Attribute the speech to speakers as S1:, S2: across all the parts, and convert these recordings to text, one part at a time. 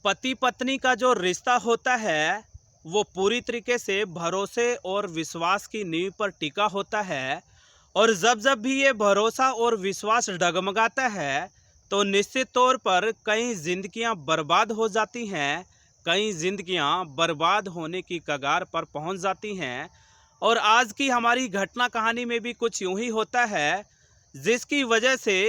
S1: पति पत्नी का जो रिश्ता होता है वो पूरी तरीके से भरोसे और विश्वास की नींव पर टिका होता है। और जब जब भी ये भरोसा और विश्वास डगमगाता है तो निश्चित तौर पर कई जिंदगियां बर्बाद हो जाती हैं, कई जिंदगियां बर्बाद होने की कगार पर पहुंच जाती हैं। और आज की हमारी घटना कहानी में भी कुछ यूं ही होता है, जिसकी वजह से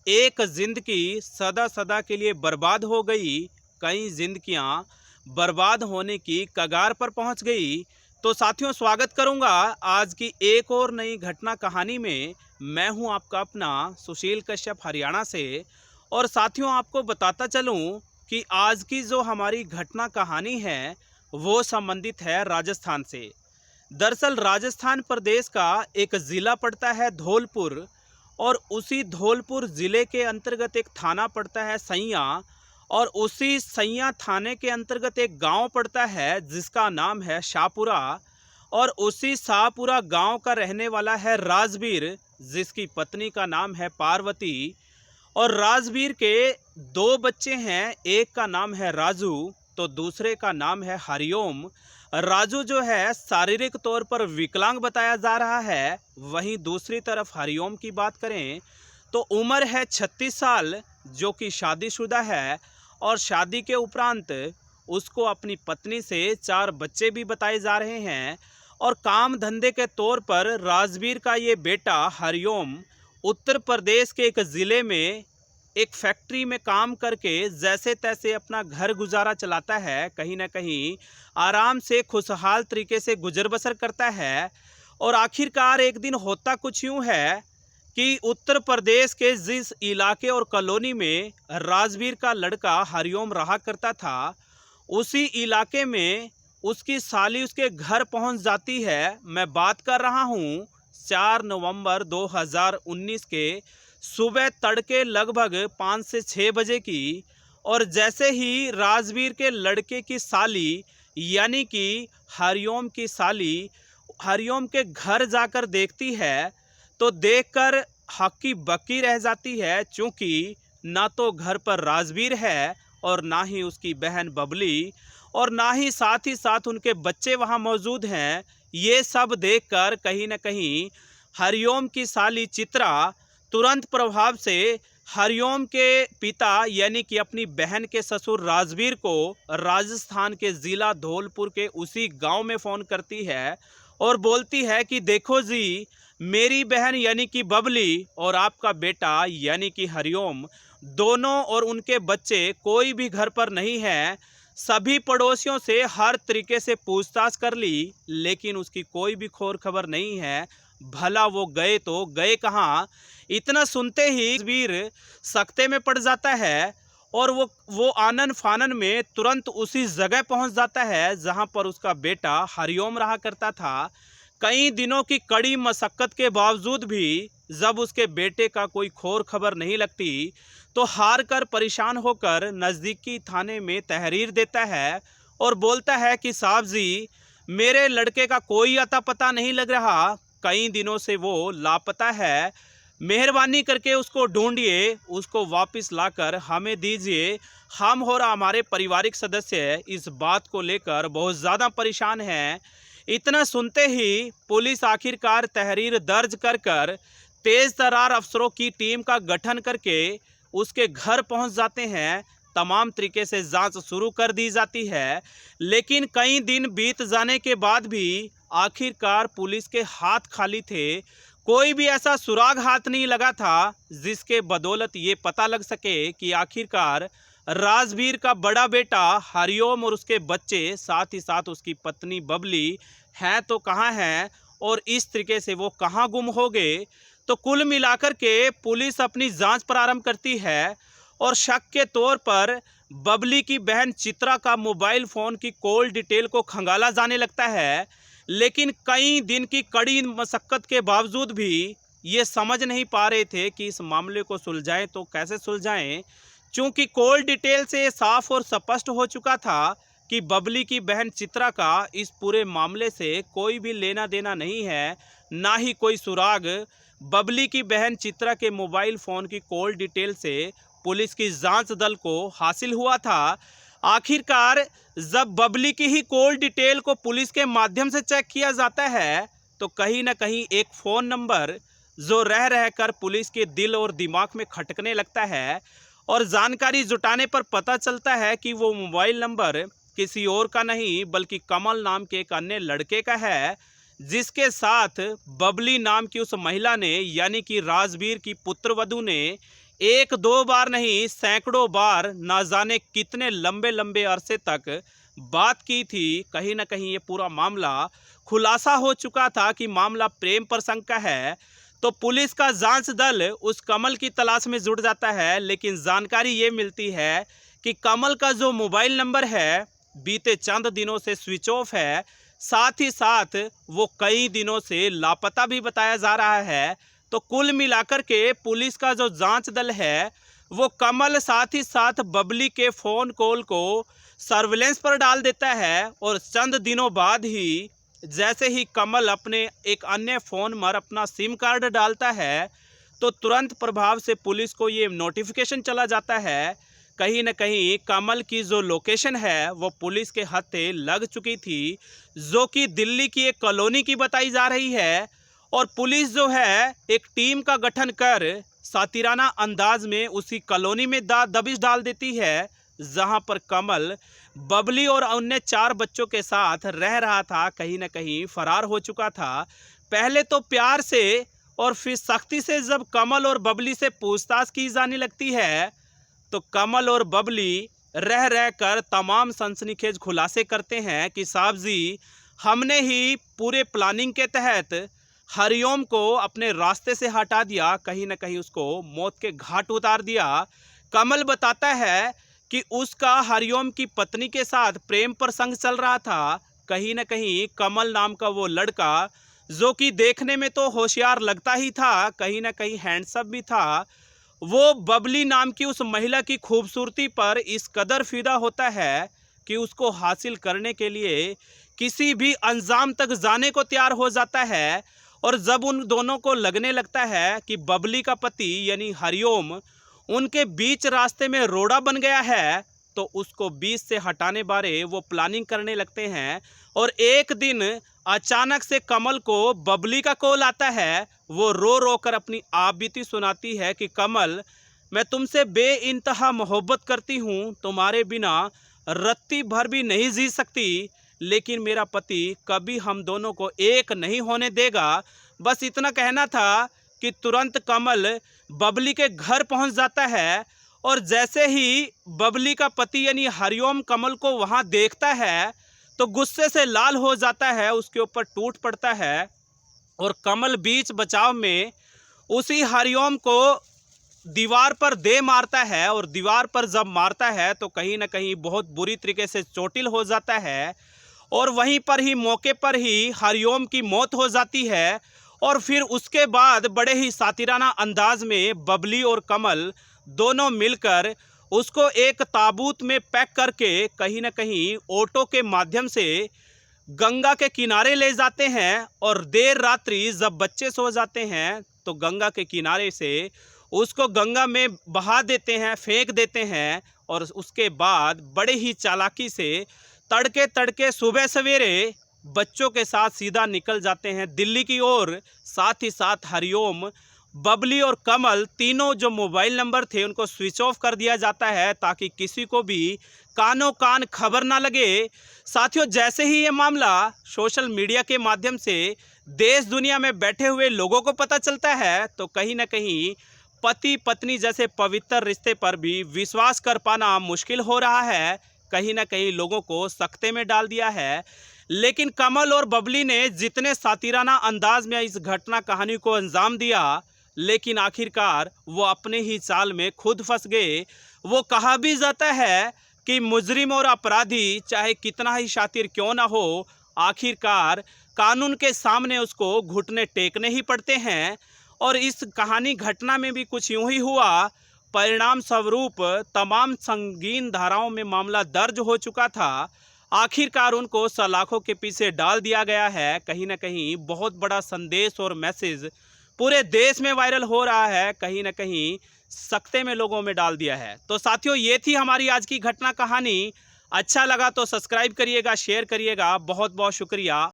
S1: एक जिंदगी सदा सदा के लिए बर्बाद हो गई, कई जिंदगियां बर्बाद होने की कगार पर पहुंच गई। तो साथियों, स्वागत करूंगा आज की एक और नई घटना कहानी में। मैं हूं आपका अपना सुशील कश्यप, हरियाणा से। और साथियों, आपको बताता चलूं कि आज की जो हमारी घटना कहानी है वो संबंधित है राजस्थान से। दरअसल राजस्थान प्रदेश का एक ज़िला पड़ता है धौलपुर, और उसी धौलपुर ज़िले के अंतर्गत एक थाना पड़ता है सैया, और उसी सैया थाने के अंतर्गत एक गांव पड़ता है जिसका नाम है शाहपुरा। और उसी शाहपुरा गांव का रहने वाला है राजवीर, जिसकी पत्नी का नाम है पार्वती। और राजवीर के दो बच्चे हैं, एक का नाम है राजू तो दूसरे का नाम है हरिओम। राजू जो है शारीरिक तौर पर विकलांग बताया जा रहा है, वहीं दूसरी तरफ हरिओम की बात करें तो उम्र है 36 साल, जो कि शादीशुदा है। और शादी के उपरांत उसको अपनी पत्नी से 4 बच्चे भी बताए जा रहे हैं। और काम धंधे के तौर पर राजवीर का ये बेटा हरिओम उत्तर प्रदेश के एक ज़िले में एक फैक्ट्री में काम करके जैसे तैसे अपना घर गुजारा चलाता है, कहीं ना कहीं आराम से खुशहाल तरीके से गुजर बसर करता है। और आखिरकार एक दिन होता कुछ यूं है कि उत्तर प्रदेश के जिस इलाके और कॉलोनी में राजवीर का लड़का हरिओम रहा करता था, उसी इलाके में उसकी साली उसके घर पहुंच जाती है। मैं बात कर रहा हूं 4 नवंबर 2019 के सुबह तड़के लगभग 5 से 6 बजे की। और जैसे ही राजवीर के लड़के की साली यानी कि हरिओम की साली हरिओम के घर जाकर देखती है तो देखकर हक्की बक्की रह जाती है, क्योंकि ना तो घर पर राजवीर है और ना ही उसकी बहन बबली, और ना ही साथ उनके बच्चे वहां मौजूद हैं। ये सब देखकर कहीं ना कहीं हरिओम की साली चित्रा तुरंत प्रभाव से हरिओम के पिता यानी कि अपनी बहन के ससुर राजवीर को राजस्थान के ज़िला धौलपुर के उसी गांव में फ़ोन करती है और बोलती है कि देखो जी, मेरी बहन यानी कि बबली और आपका बेटा यानी कि हरिओम दोनों और उनके बच्चे कोई भी घर पर नहीं है। सभी पड़ोसियों से हर तरीके से पूछताछ कर ली, लेकिन उसकी कोई भी खौर खबर नहीं है। भला वो गए तो गए कहाँ। इतना सुनते ही वीर सकते में पड़ जाता है और वो आनन फानन में तुरंत उसी जगह पहुंच जाता है जहां पर उसका बेटा हरिओम रहा करता था। कई दिनों की कड़ी मशक्कत के बावजूद भी जब उसके बेटे का कोई खौर खबर नहीं लगती तो हार कर परेशान होकर नज़दीकी थाने में तहरीर देता है और बोलता है कि साहब जी, मेरे लड़के का कोई अता पता नहीं लग रहा, कई दिनों से वो लापता है, मेहरबानी करके उसको ढूंढिए, उसको वापस लाकर हमें दीजिए। हम और हमारे पारिवारिक सदस्य इस बात को लेकर बहुत ज़्यादा परेशान हैं। इतना सुनते ही पुलिस आखिरकार तहरीर दर्ज कर तेज तर्रार अफसरों की टीम का गठन करके उसके घर पहुंच जाते हैं। तमाम तरीके से जांच शुरू कर दी जाती है, लेकिन कई दिन बीत जाने के बाद भी आखिरकार पुलिस के हाथ खाली थे। कोई भी ऐसा सुराग हाथ नहीं लगा था जिसके बदौलत ये पता लग सके कि आखिरकार राजवीर का बड़ा बेटा हरिओम और उसके बच्चे साथ ही साथ उसकी पत्नी बबली हैं तो कहाँ हैं और इस तरीके से वो कहाँ गुम हो गए। तो कुल मिलाकर के पुलिस अपनी जांच प्रारंभ करती है और शक के तौर पर बबली की बहन चित्रा का मोबाइल फ़ोन की कॉल डिटेल को खंगाला जाने लगता है। लेकिन कई दिन की कड़ी मशक्कत के बावजूद भी ये समझ नहीं पा रहे थे कि इस मामले को सुलझाएं तो कैसे सुलझाएं, क्योंकि कॉल डिटेल से साफ और स्पष्ट हो चुका था कि बबली की बहन चित्रा का इस पूरे मामले से कोई भी लेना देना नहीं है, ना ही कोई सुराग बबली की बहन चित्रा के मोबाइल फ़ोन की कॉल डिटेल से पुलिस की जांच दल को हासिल हुआ था। आखिरकार जब बबली की ही कॉल डिटेल को पुलिस के माध्यम से चेक किया जाता है तो कहीं ना कहीं एक फ़ोन नंबर जो रह रहकर पुलिस के दिल और दिमाग में खटकने लगता है और जानकारी जुटाने पर पता चलता है कि वो मोबाइल नंबर किसी और का नहीं बल्कि कमल नाम के एक अन्य लड़के का है, जिसके साथ बबली नाम की उस महिला ने यानी कि राजवीर की पुत्रवधू ने एक दो बार नहीं सैकड़ों बार ना जाने कितने लंबे लंबे अरसे तक बात की थी। कहीं ना कहीं ये पूरा मामला खुलासा हो चुका था कि मामला प्रेम प्रसंग का है। तो पुलिस का जांच दल उस कमल की तलाश में जुट जाता है, लेकिन जानकारी ये मिलती है कि कमल का जो मोबाइल नंबर है बीते चंद दिनों से स्विच ऑफ है, साथ ही साथ वो कई दिनों से लापता भी बताया जा रहा है। तो कुल मिलाकर के पुलिस का जो जांच दल है वो कमल साथ ही साथ बबली के फ़ोन कॉल को सर्विलेंस पर डाल देता है और चंद दिनों बाद ही जैसे ही कमल अपने एक अन्य फ़ोन पर अपना सिम कार्ड डालता है तो तुरंत प्रभाव से पुलिस को ये नोटिफिकेशन चला जाता है। कहीं न कहीं कमल की जो लोकेशन है वो पुलिस के हत्थे लग चुकी थी, जो कि दिल्ली की एक कॉलोनी की बताई जा रही है। और पुलिस जो है एक टीम का गठन कर सातिराना अंदाज में उसी कॉलोनी में दबिश डाल देती है, जहां पर कमल बबली और अन्य 4 बच्चों के साथ रह रहा था, कहीं न कहीं फरार हो चुका था। पहले तो प्यार से और फिर सख्ती से जब कमल और बबली से पूछताछ की जाने लगती है तो कमल और बबली रह रह कर तमाम सनसनीखेज खुलासे करते हैं कि साहब जी, हमने ही पूरे प्लानिंग के तहत हरिओम को अपने रास्ते से हटा दिया, कहीं ना कहीं उसको मौत के घाट उतार दिया। कमल बताता है कि उसका हरिओम की पत्नी के साथ प्रेम प्रसंग चल रहा था। कहीं ना कहीं कमल नाम का वो लड़का जो कि देखने में तो होशियार लगता ही था, कहीं ना कहीं हैंडसम भी था, वो बबली नाम की उस महिला की खूबसूरती पर इस कदर फिदा होता है कि उसको हासिल करने के लिए किसी भी अंजाम तक जाने को तैयार हो जाता है। और जब उन दोनों को लगने लगता है कि बबली का पति यानी हरिओम उनके बीच रास्ते में रोड़ा बन गया है तो उसको बीच से हटाने बारे वो प्लानिंग करने लगते हैं। और एक दिन अचानक से कमल को बबली का कॉल आता है। वो रो रो कर अपनी आपबीती सुनाती है कि कमल, मैं तुमसे बेइंतहा मोहब्बत करती हूँ, तुम्हारे बिना रत्ती भर भी नहीं जी सकती, लेकिन मेरा पति कभी हम दोनों को एक नहीं होने देगा। बस इतना कहना था कि तुरंत कमल बबली के घर पहुंच जाता है और जैसे ही बबली का पति यानी हरिओम कमल को वहां देखता है तो गुस्से से लाल हो जाता है, उसके ऊपर टूट पड़ता है और कमल बीच बचाव में उसी हरिओम को दीवार पर दे मारता है। और दीवार पर जब मारता है तो कहीं ना कहीं बहुत बुरी तरीके से चोटिल हो जाता है और वहीं पर ही मौके पर ही हरिओम की मौत हो जाती है। और फिर उसके बाद बड़े ही सातिराना अंदाज में बबली और कमल दोनों मिलकर उसको एक ताबूत में पैक करके कहीं ना कहीं ऑटो के माध्यम से गंगा के किनारे ले जाते हैं। और देर रात्रि जब बच्चे सो जाते हैं तो गंगा के किनारे से उसको गंगा में बहा देते हैं, फेंक देते हैं। और उसके बाद बड़े ही चालाकी से तड़के तड़के सुबह सवेरे बच्चों के साथ सीधा निकल जाते हैं दिल्ली की ओर। साथ ही साथ हरिओम, बबली और कमल तीनों जो मोबाइल नंबर थे उनको स्विच ऑफ कर दिया जाता है ताकि किसी को भी कानों कान खबर ना लगे। साथियों, जैसे ही ये मामला सोशल मीडिया के माध्यम से देश दुनिया में बैठे हुए लोगों को पता चलता है तो कहीं ना कहीं पति पत्नी जैसे पवित्र रिश्ते पर भी विश्वास कर पाना मुश्किल हो रहा है, कहीं ना कहीं लोगों को सकते में डाल दिया है। लेकिन कमल और बबली ने जितने सातिराना अंदाज में इस घटना कहानी को अंजाम दिया, लेकिन आखिरकार वो अपने ही चाल में खुद फंस गए। वो कहा भी जाता है कि मुजरिम और अपराधी चाहे कितना ही शातिर क्यों ना हो, आखिरकार कानून के सामने उसको घुटने टेकने ही पड़ते हैं। और इस कहानी घटना में भी कुछ यूं ही हुआ। परिणाम स्वरूप तमाम संगीन धाराओं में मामला दर्ज हो चुका था। आखिरकार उनको सलाखों के पीछे डाल दिया गया है। कहीं ना कहीं बहुत बड़ा संदेश और मैसेज पूरे देश में वायरल हो रहा है, कहीं ना कहीं सकते में लोगों में डाल दिया है। तो साथियों, ये थी हमारी आज की घटना कहानी। अच्छा लगा तो सब्सक्राइब करिएगा, शेयर करिएगा। बहुत बहुत शुक्रिया।